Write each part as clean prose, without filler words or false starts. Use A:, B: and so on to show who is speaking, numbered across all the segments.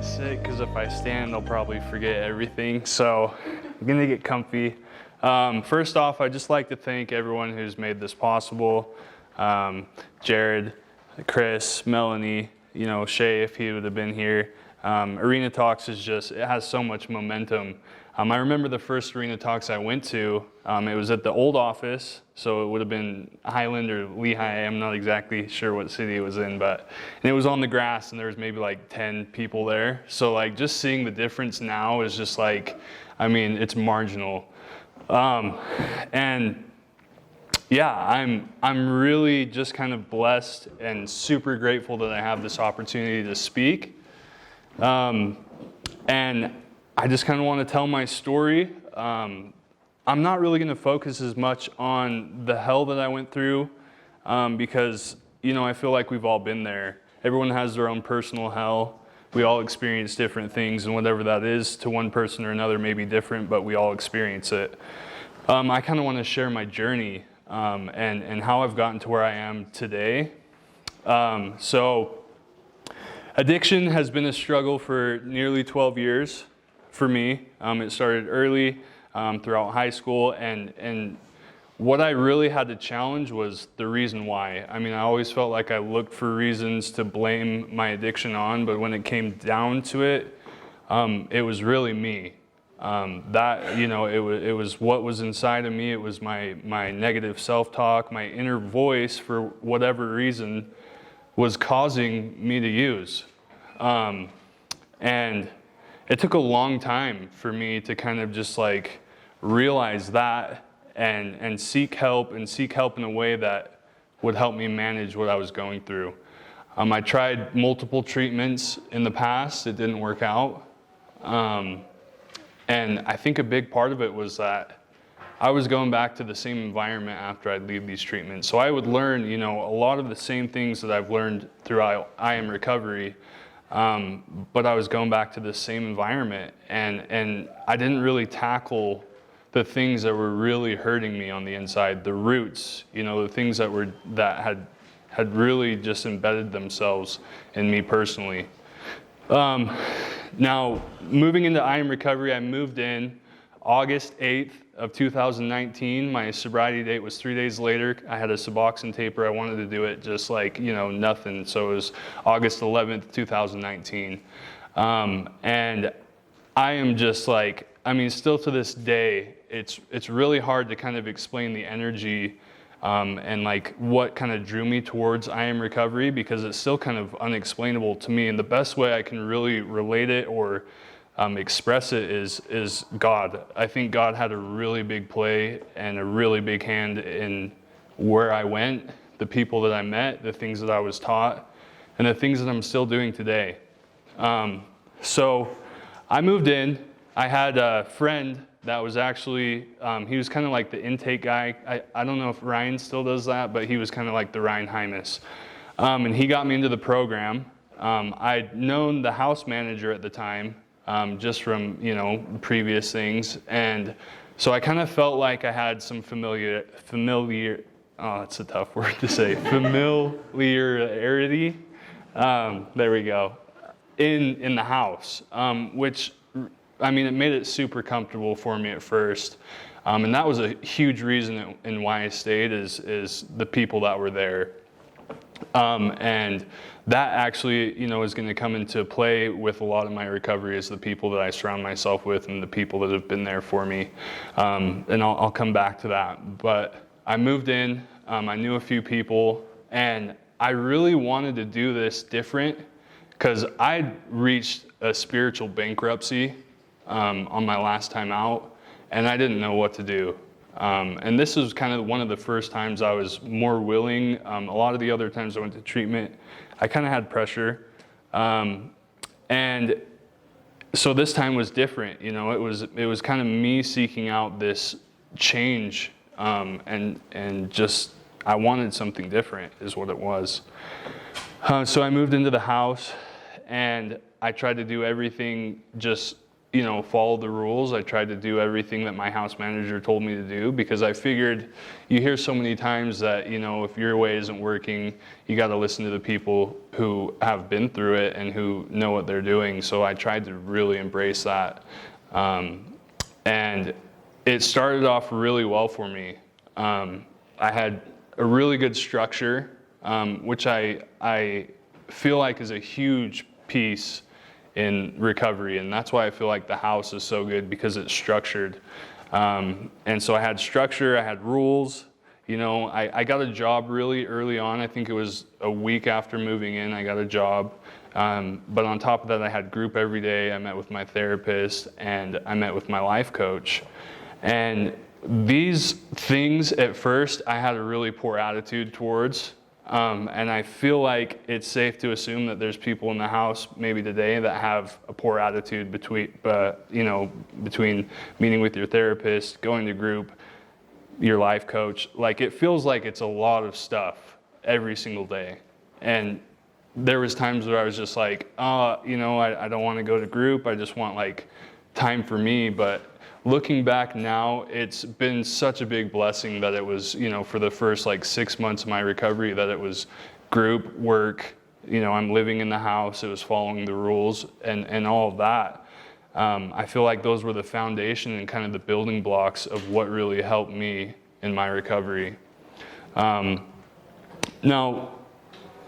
A: sit because if I stand, I'll probably forget everything. So I'm gonna get comfy. First off, I'd just like to thank everyone who's made this possible. Jared, Chris, Melanie, Shay, if he would have been here. Arena Talks it has so much momentum. I remember the first Arena Talks I went to, it was at the old office, so it would have been Highland or Lehigh, I'm not exactly sure what city it was in, and it was on the grass and there was maybe like 10 people there. So like just seeing the difference now is just like, it's marginal. And yeah, I'm really just kind of blessed and super grateful that I have this opportunity to speak. And I just kind of want to tell my story. I'm not really going to focus as much on the hell that I went through because, I feel like we've all been there. Everyone has their own personal hell. We all experience different things, and whatever that is to one person or another may be different, but we all experience it. I kind of want to share my journey and how I've gotten to where I am today. So addiction has been a struggle for nearly 12 years for me. It started early throughout high school, and what I really had to challenge was the reason why. I always felt like I looked for reasons to blame my addiction on, but when it came down to it, it was really me. It was what was inside of me. It was my negative self-talk, my inner voice, for whatever reason, was causing me to use. And it took a long time for me to kind of just like realize that and seek help in a way that would help me manage what I was going through. I tried multiple treatments in the past. It didn't work out. And I think a big part of it was that I was going back to the same environment after I'd leave these treatments. So I would learn, a lot of the same things that I've learned throughout I Am Recovery, but I was going back to the same environment, and I didn't really tackle the things that were really hurting me on the inside, the roots, the things that had really just embedded themselves in me personally. Now, moving into I Am Recovery, I moved in August 8th of 2019. My sobriety date was 3 days later. I had a Suboxone taper. I wanted to do it just like, nothing. So it was August 11th, 2019. And I am just like, still to this day, it's really hard to kind of explain the energy and like what kind of drew me towards I Am Recovery, because it's still kind of unexplainable to me. And the best way I can really relate it or express it is God. I think God had a really big play and a really big hand in where I went, the people that I met, the things that I was taught, and the things that I'm still doing today. So I moved in. I had a friend that was actually, he was kind of like the intake guy. I don't know if Ryan still does that, but he was kind of like the Ryan Hymas. And he got me into the program. I'd known the house manager at the time, just from, previous things. And so I kind of felt like I had some familiar, oh, that's a tough word to say, familiarity, there we go, in the house, which, it made it super comfortable for me at first. And that was a huge reason in why I stayed is the people that were there. And that actually, is going to come into play with a lot of my recovery, is the people that I surround myself with and the people that have been there for me. And I'll come back to that. But I moved in, I knew a few people, and I really wanted to do this different because I'd reached a spiritual bankruptcy on my last time out, and I didn't know what to do. And this was kind of one of the first times I was more willing. A lot of the other times I went to treatment, I kind of had pressure. And so this time was different. It was kind of me seeking out this change, and just I wanted something different is what it was. So I moved into the house, and I tried to do everything just follow the rules. I tried to do everything that my house manager told me to do, because I figured you hear so many times that, if your way isn't working, you got to listen to the people who have been through it and who know what they're doing. So I tried to really embrace that. And it started off really well for me. I had a really good structure, which I feel like is a huge piece in recovery, and that's why I feel like the house is so good, because it's structured. And so I had structure, I had rules. I got a job really early on. I think it was a week after moving in, I got a job. But on top of that, I had group every day. I met with my therapist, and I met with my life coach. And these things at first I had a really poor attitude towards. And I feel like it's safe to assume that there's people in the house maybe today that have a poor attitude between meeting with your therapist, going to group, your life coach. Like, it feels like it's a lot of stuff every single day. And there was times where I was just like, I don't want to go to group. I just want like time for me. But looking back now, it's been such a big blessing that it was, for the first like 6 months of my recovery, that it was group work. I'm living in the house. It was following the rules and all of that. I feel like those were the foundation and kind of the building blocks of what really helped me in my recovery. Now,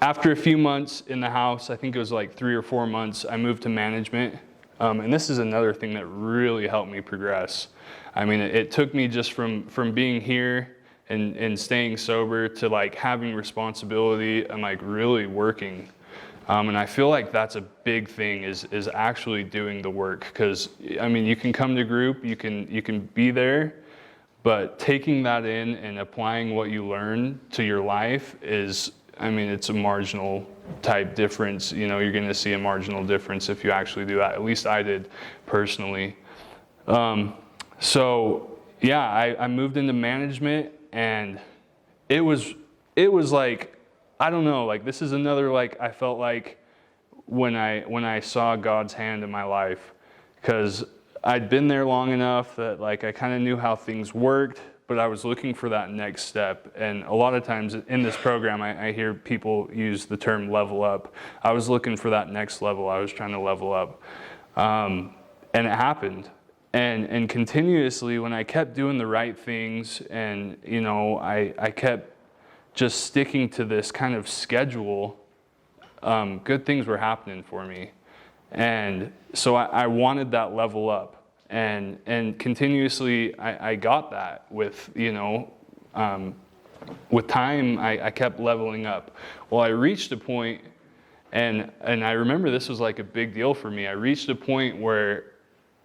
A: after a few months in the house, I think it was like 3 or 4 months, I moved to management. And this is another thing that really helped me progress. I mean, it took me just from being here and staying sober to like having responsibility and like really working. And I feel like that's a big thing, is actually doing the work. Because I mean, you can come to group, you can be there, but taking that in and applying what you learn to your life is, it's a marginal type difference. You're going to see a marginal difference if you actually do that. At least I did personally. So yeah, I moved into management, and it was like, I don't know, like this is another, like I felt like when I saw God's hand in my life, because I'd been there long enough that like I kind of knew how things worked, but I was looking for that next step. And a lot of times in this program, I hear people use the term level up. I was looking for that next level. I was trying to level up. And it happened. And continuously, when I kept doing the right things, and, I kept just sticking to this kind of schedule, good things were happening for me. And so I wanted that level up. And continuously I got that with, with time, I kept leveling up. Well, I reached a point, and I remember this was like a big deal for me. I reached a point where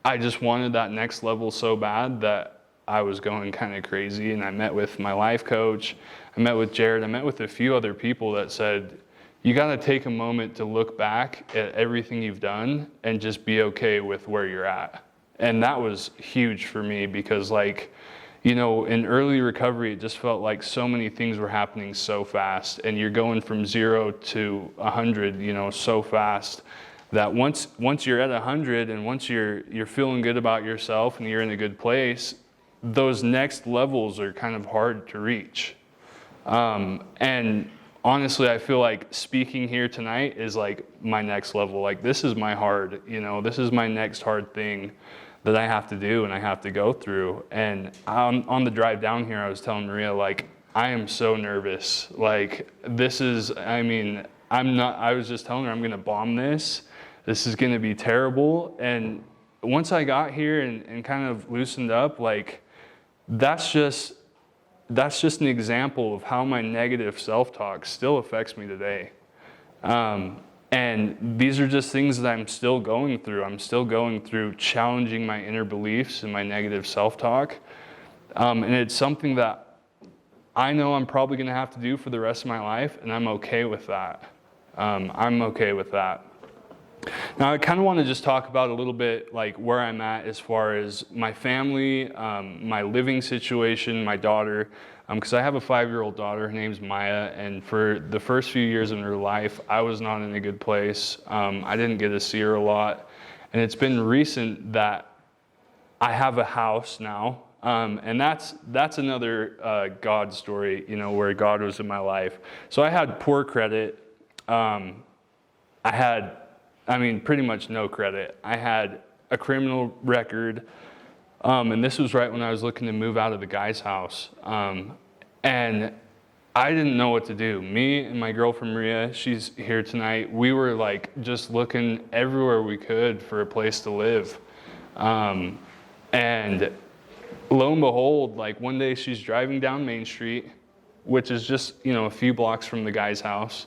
A: I just wanted that next level so bad that I was going kind of crazy. And I met with my life coach, I met with Jared, I met with a few other people that said, you got to take a moment to look back at everything you've done and just be okay with where you're at. And that was huge for me, because in early recovery, it just felt like so many things were happening so fast, and you're going from 0 to 100, so fast that once you're at 100 and once you're feeling good about yourself and you're in a good place, those next levels are kind of hard to reach. And honestly, I feel like speaking here tonight is like my next level. Like, this is my hard, this is my next hard thing that I have to do and I have to go through. And on the drive down here, I was telling Maria, like, I am so nervous. Like, this is, I was just telling her, I'm gonna bomb this. This is gonna be terrible. And once I got here and kind of loosened up, like, that's just an example of how my negative self-talk still affects me today. And these are just things that I'm still going through. I'm still going through challenging my inner beliefs and my negative self-talk. And it's something that I know I'm probably going to have to do for the rest of my life, and I'm okay with that. I'm okay with that. Now, I kind of want to just talk about a little bit like where I'm at as far as my family, my living situation, my daughter. Because I have a 5-year-old daughter, her name's Maya, and for the first few years in her life, I was not in a good place. I didn't get to see her a lot, And it's been recent that I have a house now. And that's another God story, where God was in my life. So I had poor credit. I had, pretty much no credit. I had a criminal record. And this was right when I was looking to move out of the guy's house. And I didn't know what to do. Me and my girlfriend Maria, she's here tonight, we were like just looking everywhere we could for a place to live. And lo and behold, like one day she's driving down Main Street, which is just, a few blocks from the guy's house,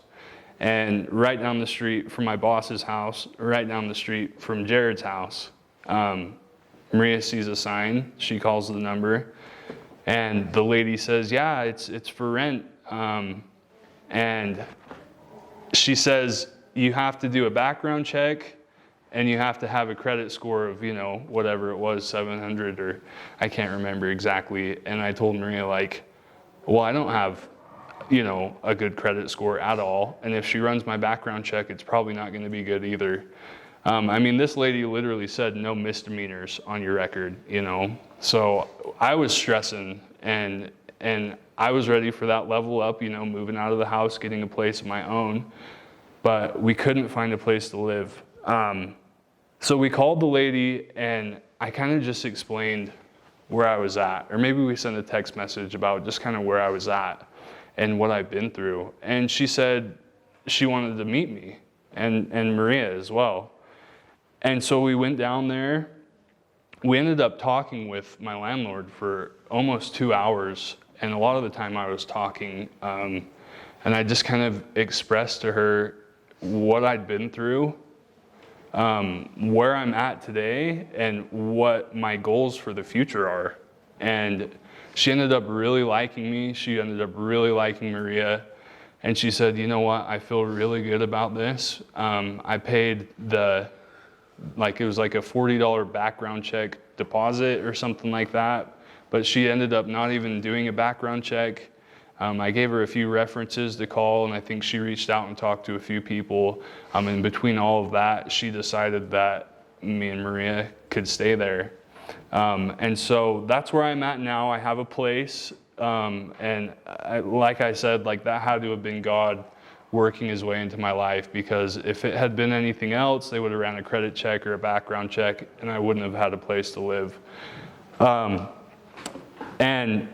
A: and right down the street from my boss's house, right down the street from Jared's house. Maria sees a sign, she calls the number, and the lady says, yeah, it's for rent. And she says, you have to do a background check and you have to have a credit score of, whatever it was, 700 or I can't remember exactly. And I told Maria well, I don't have, a good credit score at all. And if she runs my background check, it's probably not going to be good either. This lady literally said no misdemeanors on your record, So I was stressing and I was ready for that level up, moving out of the house, getting a place of my own, but we couldn't find a place to live. So we called the lady and I kind of just explained where I was at, or maybe we sent a text message about just kind of where I was at and what I've been through. And she said she wanted to meet me and Maria as well. And so we went down there. We ended up talking with my landlord for almost 2 hours. And a lot of the time I was talking, and I just kind of expressed to her what I'd been through, where I'm at today, and what my goals for the future are. And she ended up really liking me. She ended up really liking Maria. And she said, you know what, I feel really good about this. I paid it was like a $40 background check deposit or something like that. But she ended up not even doing a background check. I gave her a few references to call, and I think she reached out and talked to a few people. And between all of that, she decided that me and Maria could stay there. And so that's where I'm at now. I have a place. Like I said, that had to have been God working his way into my life, because if it had been anything else, they would have ran a credit check or a background check, and I wouldn't have had a place to live. And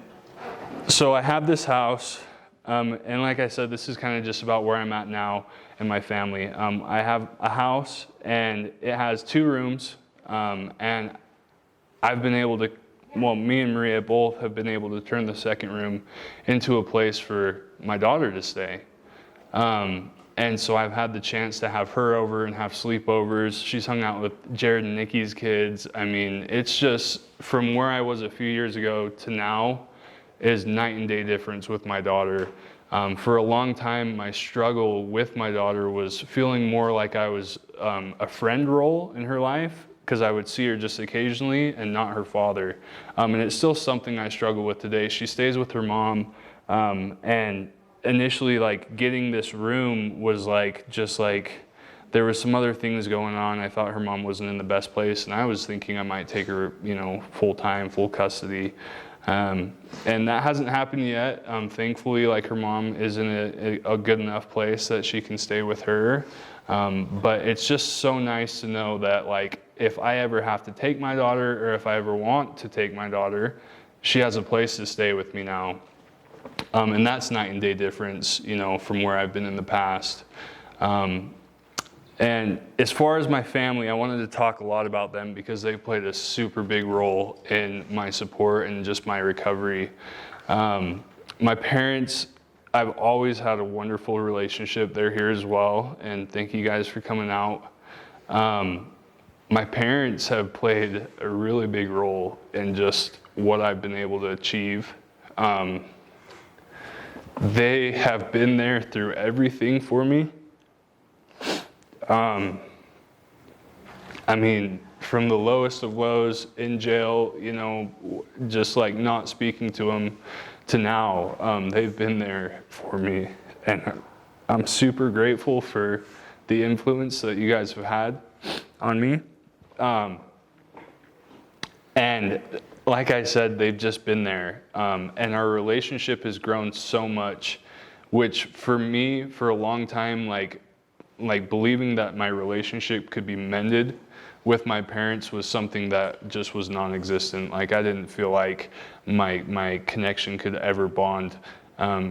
A: so I have this house, and like I said, this is kind of just about where I'm at now and my family. I have a house, and it has 2 rooms, and I've been able to, me and Maria both have been able to turn the second room into a place for my daughter to stay. And so I've had the chance to have her over and have sleepovers. She's hung out with Jared and Nikki's kids. It's just from where I was a few years ago to now is night and day difference with my daughter. For a long time, my struggle with my daughter was feeling more like I was a friend role in her life, because I would see her just occasionally and not her father. And it's still something I struggle with today. She stays with her mom, and initially getting this room was there was some other things going on. I thought her mom wasn't in the best place, and I was thinking I might take her, full-time, full custody. And that hasn't happened yet. Thankfully, her mom is in a good enough place that she can stay with her. But it's just so nice to know that if I ever have to take my daughter, or if I ever want to take my daughter, she has a place to stay with me now. And that's night and day difference, from where I've been in the past. And as far as my family, I wanted to talk a lot about them because they played a super big role in my support and just my recovery. My parents, I've always had a wonderful relationship. They're here as well, and thank you guys for coming out. My parents have played a really big role in just what I've been able to achieve. They have been there through everything for me. From the lowest of lows in jail, just not speaking to them, to now, they've been there for me. And I'm super grateful for the influence that you guys have had on me. And like I said, they've just been there. And our relationship has grown so much, which for me, for a long time, like believing that my relationship could be mended with my parents was something that just was non-existent. Like I didn't feel like my connection could ever bond,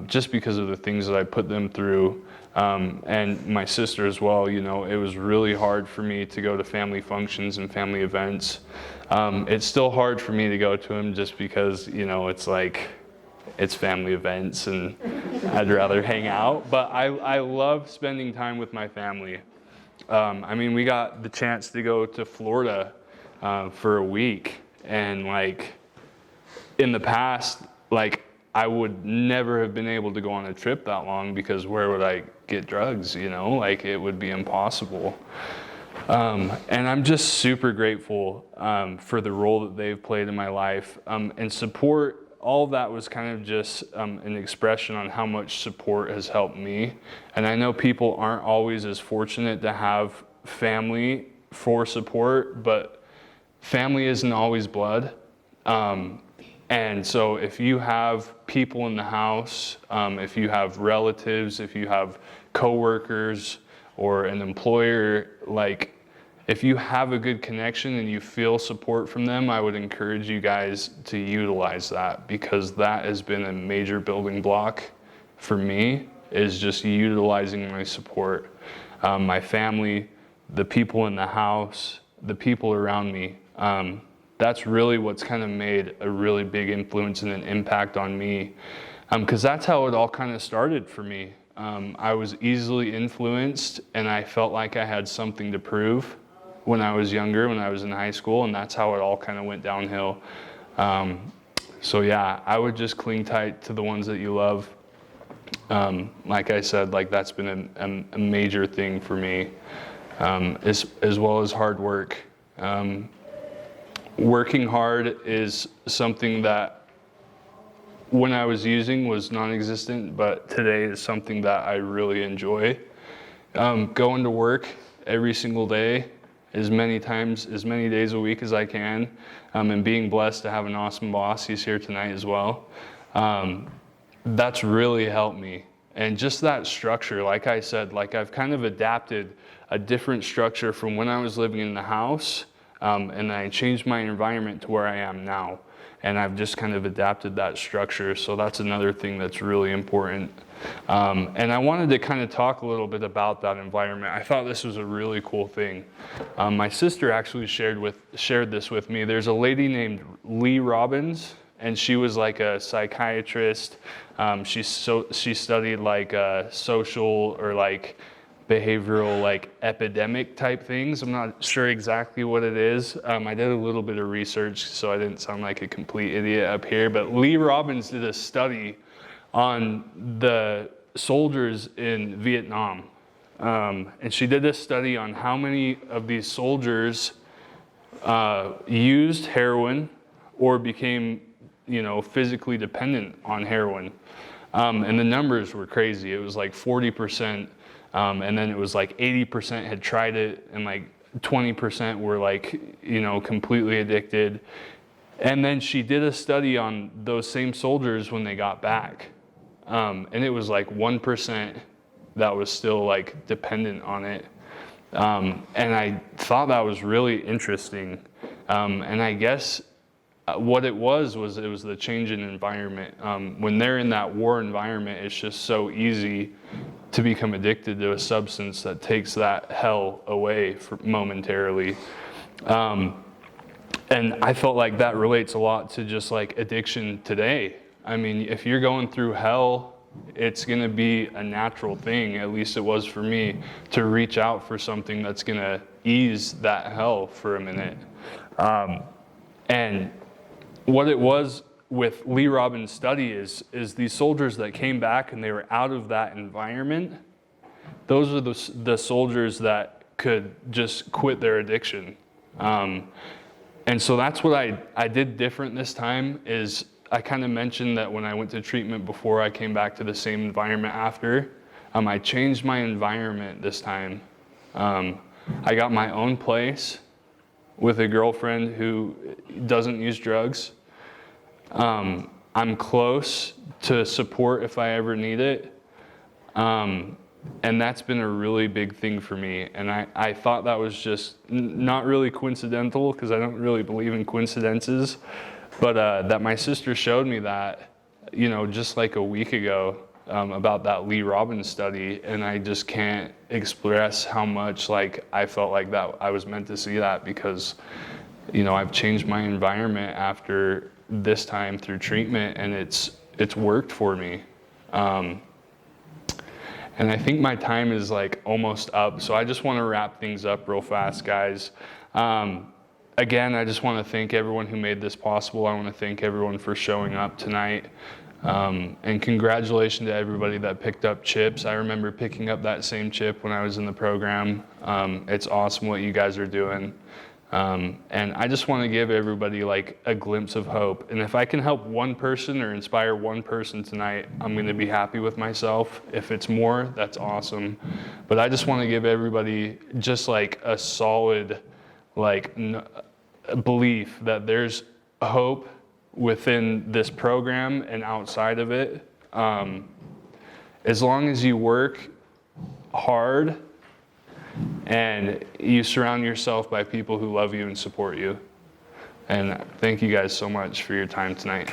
A: just because of the things that I put them through. And my sister as well, you know, it was really hard for me to go to family functions and family events. It's still hard for me to go to them just because, you know, it's like, it's family events and I'd rather hang out. But I love spending time with my family. I mean, we got the chance to go to Florida for a week. And like in the past, like I would never have been able to go on a trip that long because where would I get drugs, you know? Like it would be impossible. And I'm just super grateful for the role that they've played in my life. And support, all of that was kind of just an expression on how much support has helped me. And I know people aren't always as fortunate to have family for support, but family isn't always blood. And so if you have people in the house, if you have relatives, if you have coworkers or an employer, like if you have a good connection and you feel support from them, I would encourage you guys to utilize that, because that has been a major building block for me, is just utilizing my support. My family, the people in the house, the people around me. That's really what's kind of made a really big influence and an impact on me. Because that's how it all kind of started for me. I was easily influenced and I felt like I had something to prove when I was younger, when I was in high school, and that's how it all kind of went downhill. So yeah, I would just cling tight to the ones that you love. Like I said, like that's been a major thing for me, as well as hard work. Working hard is something that when I was using was non-existent, but today is something that I really enjoy. Going to work every single day, as many days a week as I can, and being blessed to have an awesome boss. He's here tonight as well. That's really helped me. And just that structure, like I said, like I've kind of adapted a different structure from when I was living in the house, and I changed my environment to where I am now. And I've just kind of adapted that structure. So that's another thing that's really important. And I wanted to kind of talk a little bit about that environment. I thought this was a really cool thing. My sister actually shared this with me. There's a lady named Lee Robbins, and she was like a psychiatrist. She studied like social or like behavioral, like epidemic type things. I'm not sure exactly what it is. I did a little bit of research, so I didn't sound like a complete idiot up here. But Lee Robbins did a study on the soldiers in Vietnam. And she did a study on how many of these soldiers used heroin or became, you know, physically dependent on heroin. And the numbers were crazy. It was like 40%. And then it was like 80% had tried it, and like 20% were like, you know, completely addicted. And then she did a study on those same soldiers when they got back. And it was like 1% that was still like dependent on it. And I thought that was really interesting. And I guess what it was the change in environment. When they're in that war environment, it's just so easy to become addicted to a substance that takes that hell away momentarily. And I felt like that relates a lot to just like addiction today. I mean, if you're going through hell, it's gonna be a natural thing, at least it was for me, to reach out for something that's gonna ease that hell for a minute. And what it was with Lee Robbins' study is these soldiers that came back and they were out of that environment, those are the soldiers that could just quit their addiction. And so that's what I did different this time. Is I kind of mentioned that when I went to treatment before, I came back to the same environment after. I changed my environment this time. I got my own place with a girlfriend who doesn't use drugs. I'm close to support if I ever need it. And that's been a really big thing for me. And I thought that was just not really coincidental, because I don't really believe in coincidences, but that my sister showed me that, you know, just like a week ago, about that Lee Robbins study. And I just can't express how much like I felt like that I was meant to see that, because, you know, I've changed my environment after this time through treatment, and it's worked for me. And I think my time is like almost up, so I just want to wrap things up real fast, guys. Again, I just want to thank everyone who made this possible. I want to thank everyone for showing up tonight. And congratulations to everybody that picked up chips. I remember picking up that same chip when I was in the program. It's awesome what you guys are doing. And I just want to give everybody like a glimpse of hope. And if I can help one person or inspire one person tonight, I'm going to be happy with myself. If it's more, that's awesome. But I just want to give everybody just like a solid like belief that there's hope within this program and outside of it. As long as you work hard and you surround yourself by people who love you and support you. And thank you guys so much for your time tonight.